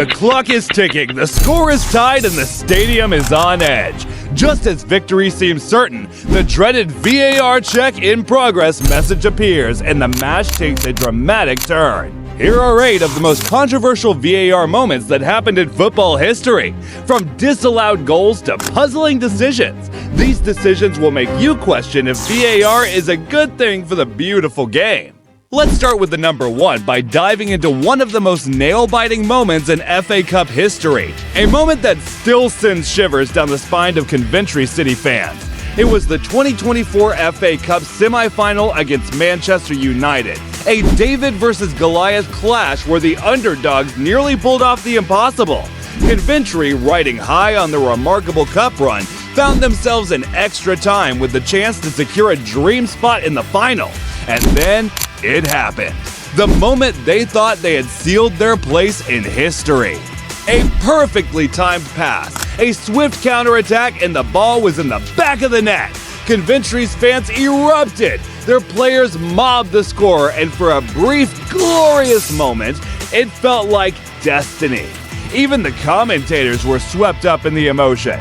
The clock is ticking, the score is tied, and the stadium is on edge. Just as victory seems certain, the dreaded VAR check in progress message appears, and the match takes a dramatic turn. Here are 8 of the most controversial VAR moments that happened in football history. From disallowed goals to puzzling decisions, these decisions will make you question if VAR is a good thing for the beautiful game. Let's start with the number 1 by diving into one of the most nail-biting moments in FA Cup history. A moment that still sends shivers down the spine of Coventry City fans. It was the 2024 FA Cup semi-final against Manchester United. A David versus Goliath clash where the underdogs nearly pulled off the impossible. Coventry, riding high on their remarkable cup run, found themselves in extra time with the chance to secure a dream spot in the final. And then it happened. The moment they thought they had sealed their place in history. A perfectly timed pass, a swift counterattack, and the ball was in the back of the net. Coventry's fans erupted. Their players mobbed the score, and for a brief, glorious moment, it felt like destiny. Even the commentators were swept up in the emotion.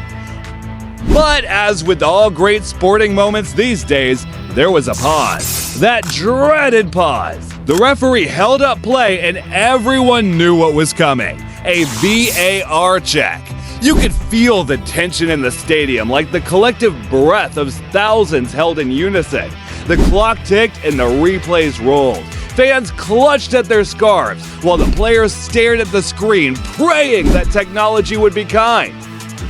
But as with all great sporting moments these days, there was a pause. That dreaded pause. The referee held up play and everyone knew what was coming. A VAR check. You could feel the tension in the stadium, like the collective breath of thousands held in unison. The clock ticked and the replays rolled. Fans clutched at their scarves, while the players stared at the screen, praying that technology would be kind.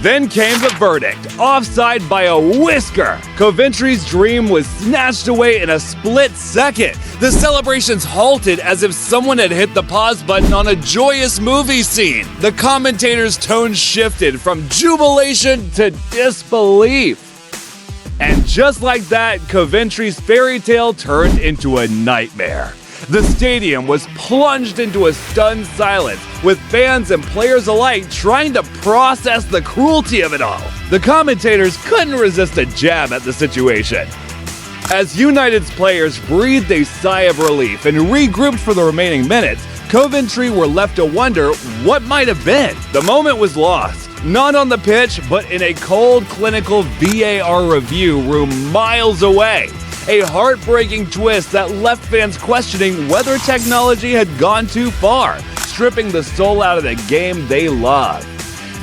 Then came the verdict, offside by a whisker. Coventry's dream was snatched away in a split second. The celebrations halted as if someone had hit the pause button on a joyous movie scene. The commentators' tone shifted from jubilation to disbelief. And just like that, Coventry's fairy tale turned into a nightmare. The stadium was plunged into a stunned silence, with fans and players alike trying to process the cruelty of it all. The commentators couldn't resist a jab at the situation. As United's players breathed a sigh of relief and regrouped for the remaining minutes, Coventry were left to wonder what might have been. The moment was lost, not on the pitch, but in a cold, clinical VAR review room miles away. A heartbreaking twist that left fans questioning whether technology had gone too far, stripping the soul out of the game they love.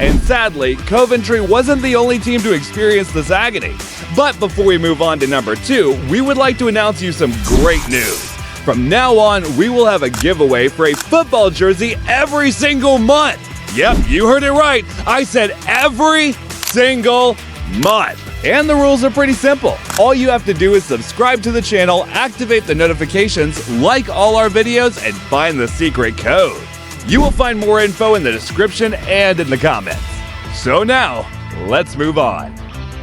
And sadly, Coventry wasn't the only team to experience this agony. But before we move on to number 2, we would like to announce you some great news. From now on, we will have a giveaway for a football jersey every single month. Yep, you heard it right. I said every single month. And the rules are pretty simple. All you have to do is subscribe to the channel, activate the notifications, like all our videos, and find the secret code. You will find more info in the description and in the comments. So now, let's move on.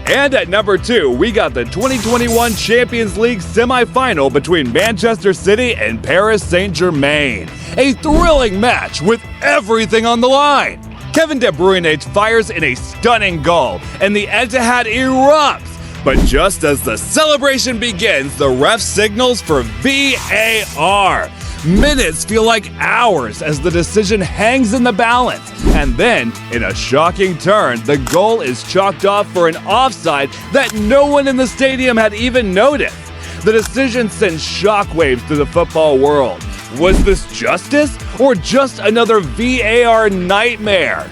And at number 2, we got the 2021 Champions League semi-final between Manchester City and Paris Saint-Germain. A thrilling match with everything on the line. Kevin De Bruyne fires in a stunning goal, and the Etihad erupts. But just as the celebration begins, the ref signals for VAR. Minutes feel like hours as the decision hangs in the balance. And then, in a shocking turn, the goal is chalked off for an offside that no one in the stadium had even noticed. The decision sends shockwaves through the football world. Was this justice or just another VAR nightmare?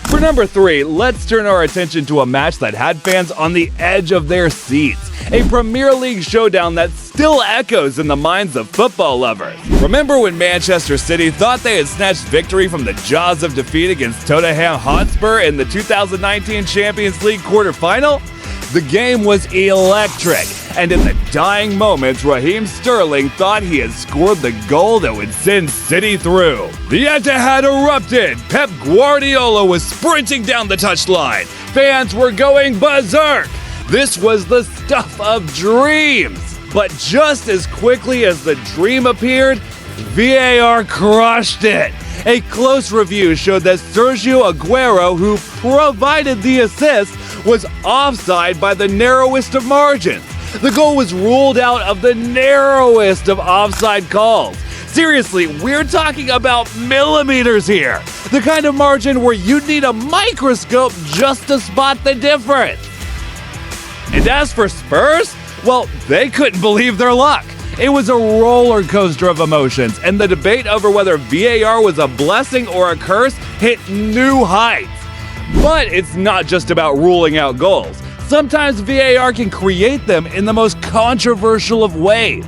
For number 3, let's turn our attention to a match that had fans on the edge of their seats. A Premier League showdown that still echoes in the minds of football lovers. Remember when Manchester City thought they had snatched victory from the jaws of defeat against Tottenham Hotspur in the 2019 Champions League quarterfinal? The game was electric, and in the dying moments, Raheem Sterling thought he had scored the goal that would send City through. The Etihad erupted. Pep Guardiola was sprinting down the touchline. Fans were going berserk. This was the stuff of dreams. But just as quickly as the dream appeared, VAR crushed it. A close review showed that Sergio Aguero, who provided the assist, was offside by the narrowest of margins. The goal was ruled out of the narrowest of offside calls. Seriously, we're talking about millimeters here. The kind of margin where you'd need a microscope just to spot the difference. And as for Spurs, well, they couldn't believe their luck. It was a roller coaster of emotions, and the debate over whether VAR was a blessing or a curse hit new heights. But it's not just about ruling out goals. Sometimes VAR can create them in the most controversial of ways.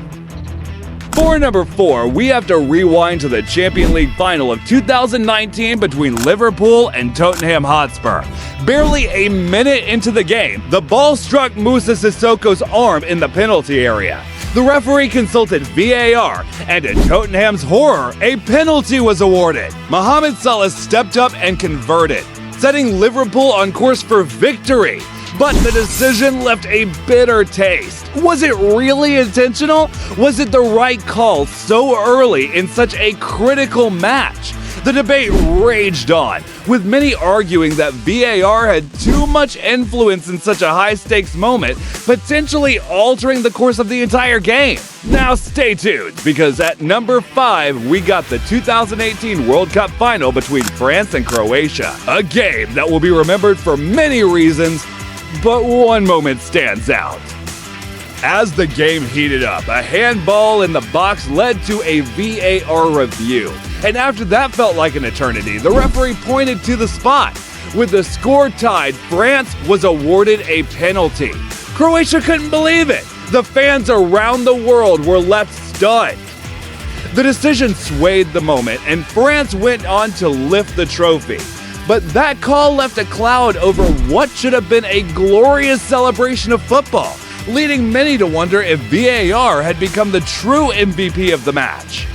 For number 4, we have to rewind to the Champions League final of 2019 between Liverpool and Tottenham Hotspur. Barely a minute into the game, the ball struck Moussa Sissoko's arm in the penalty area. The referee consulted VAR, and to Tottenham's horror, a penalty was awarded. Mohamed Salah stepped up and converted, setting Liverpool on course for victory. But the decision left a bitter taste. Was it really intentional? Was it the right call so early in such a critical match? The debate raged on, with many arguing that VAR had too much influence in such a high-stakes moment, potentially altering the course of the entire game. Now stay tuned, because at number 5, we got the 2018 World Cup final between France and Croatia. A game that will be remembered for many reasons, but one moment stands out. As the game heated up, a handball in the box led to a VAR review. And after that felt like an eternity, the referee pointed to the spot. With the score tied, France was awarded a penalty. Croatia couldn't believe it. The fans around the world were left stunned. The decision swayed the moment, and France went on to lift the trophy. But that call left a cloud over what should have been a glorious celebration of football, leading many to wonder if VAR had become the true MVP of the match.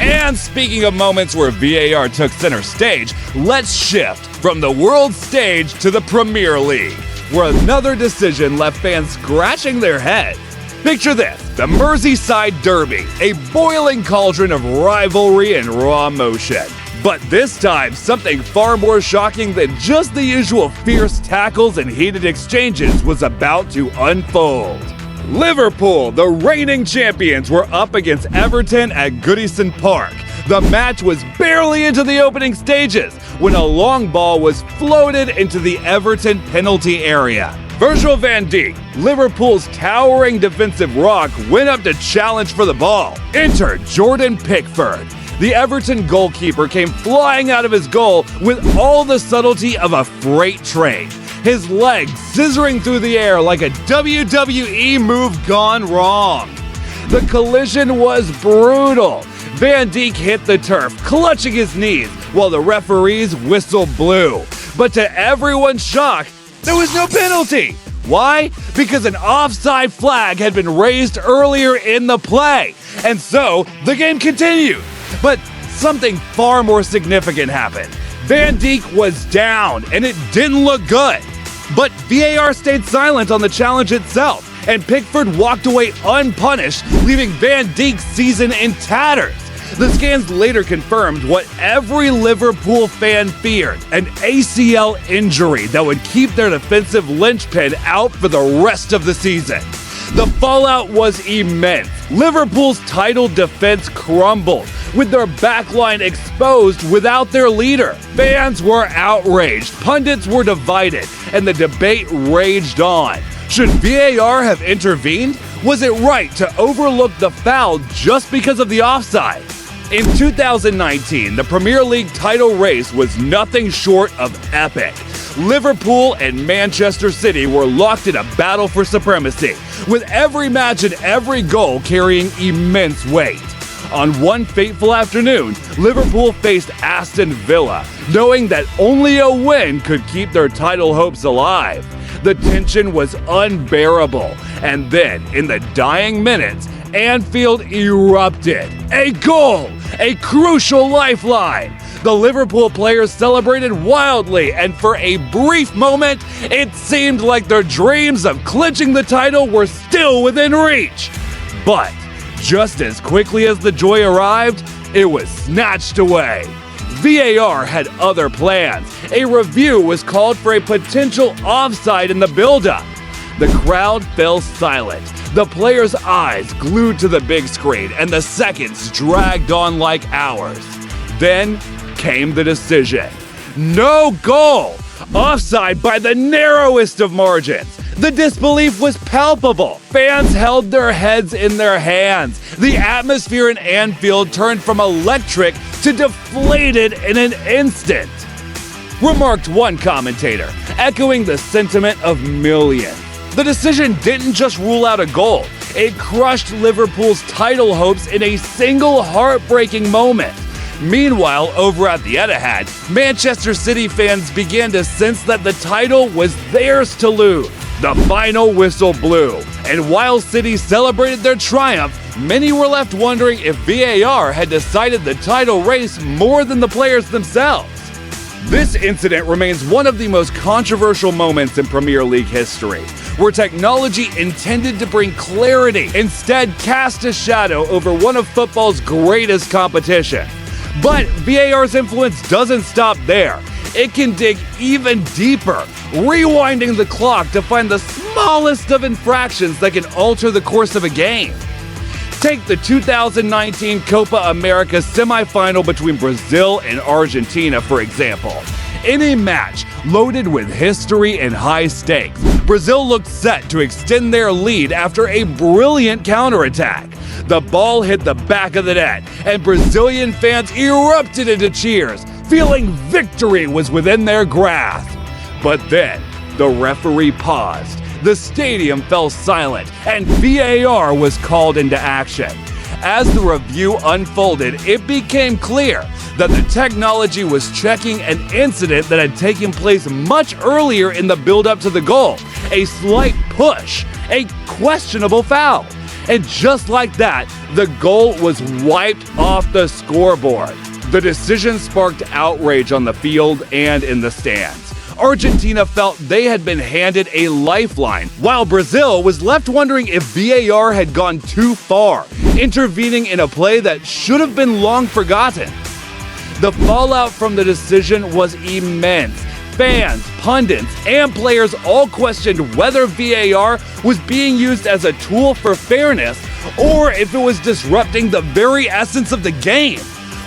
And speaking of moments where VAR took center stage, let's shift from the world stage to the Premier League, where another decision left fans scratching their heads. Picture this, the Merseyside Derby, a boiling cauldron of rivalry and raw emotion. But this time, something far more shocking than just the usual fierce tackles and heated exchanges was about to unfold. Liverpool, the reigning champions, were up against Everton at Goodison Park. The match was barely into the opening stages when a long ball was floated into the Everton penalty area. Virgil van Dijk, Liverpool's towering defensive rock, went up to challenge for the ball. Enter Jordan Pickford. The Everton goalkeeper came flying out of his goal with all the subtlety of a freight train, his legs scissoring through the air like a WWE move gone wrong. The collision was brutal. Van Dijk hit the turf, clutching his knees, while the referee's whistle blew. But to everyone's shock, there was no penalty. Why? Because an offside flag had been raised earlier in the play, and so the game continued. But something far more significant happened. Van Dijk was down, and it didn't look good. But VAR stayed silent on the challenge itself, and Pickford walked away unpunished, leaving Van Dijk's season in tatters. The scans later confirmed what every Liverpool fan feared, an ACL injury that would keep their defensive linchpin out for the rest of the season. The fallout was immense. Liverpool's title defense crumbled, with their backline exposed without their leader. Fans were outraged, pundits were divided, and the debate raged on. Should VAR have intervened? Was it right to overlook the foul just because of the offside? In 2019, the Premier League title race was nothing short of epic. Liverpool and Manchester City were locked in a battle for supremacy, with every match and every goal carrying immense weight. On one fateful afternoon, Liverpool faced Aston Villa, knowing that only a win could keep their title hopes alive. The tension was unbearable, and then, in the dying minutes, Anfield erupted. A goal! A crucial lifeline! The Liverpool players celebrated wildly, and for a brief moment, it seemed like their dreams of clinching the title were still within reach. But just as quickly as the joy arrived, it was snatched away. VAR had other plans. A review was called for a potential offside in the build-up. The crowd fell silent, the players' eyes glued to the big screen, and the seconds dragged on like hours. Then came the decision. No goal! Offside by the narrowest of margins. The disbelief was palpable. Fans held their heads in their hands. The atmosphere in Anfield turned from electric to deflated in an instant, remarked one commentator, echoing the sentiment of millions. The decision didn't just rule out a goal, it crushed Liverpool's title hopes in a single heartbreaking moment. Meanwhile, over at the Etihad, Manchester City fans began to sense that the title was theirs to lose. The final whistle blew, and while City celebrated their triumph, many were left wondering if VAR had decided the title race more than the players themselves. This incident remains one of the most controversial moments in Premier League history, where technology intended to bring clarity instead cast a shadow over one of football's greatest competition. But VAR's influence doesn't stop there. It can dig even deeper, rewinding the clock to find the smallest of infractions that can alter the course of a game. Take the 2019 Copa America semifinal between Brazil and Argentina, for example. In a match loaded with history and high stakes, Brazil looked set to extend their lead after a brilliant counterattack. The ball hit the back of the net, and Brazilian fans erupted into cheers, feeling victory was within their grasp. But then, the referee paused, the stadium fell silent, and VAR was called into action. As the review unfolded, it became clear that the technology was checking an incident that had taken place much earlier in the build-up to the goal, a slight push, a questionable foul. And just like that, the goal was wiped off the scoreboard. The decision sparked outrage on the field and in the stands. Argentina felt they had been handed a lifeline, while Brazil was left wondering if VAR had gone too far, intervening in a play that should have been long forgotten. The fallout from the decision was immense. Fans, pundits, and players all questioned whether VAR was being used as a tool for fairness or if it was disrupting the very essence of the game.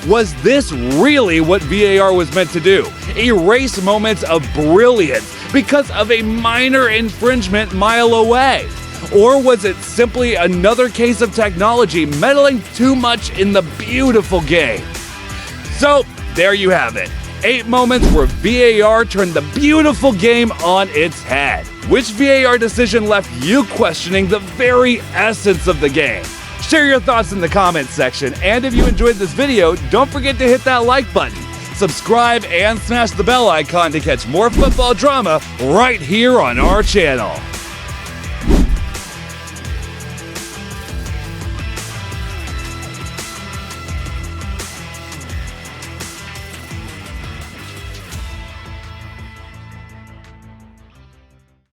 Was this really what VAR was meant to do? Erase moments of brilliance because of a minor infringement mile away? Or was it simply another case of technology meddling too much in the beautiful game? So, there you have it. 8 moments where VAR turned the beautiful game on its head. Which VAR decision left you questioning the very essence of the game? Share your thoughts in the comments section, and if you enjoyed this video, don't forget to hit that like button, subscribe, and smash the bell icon to catch more football drama right here on our channel.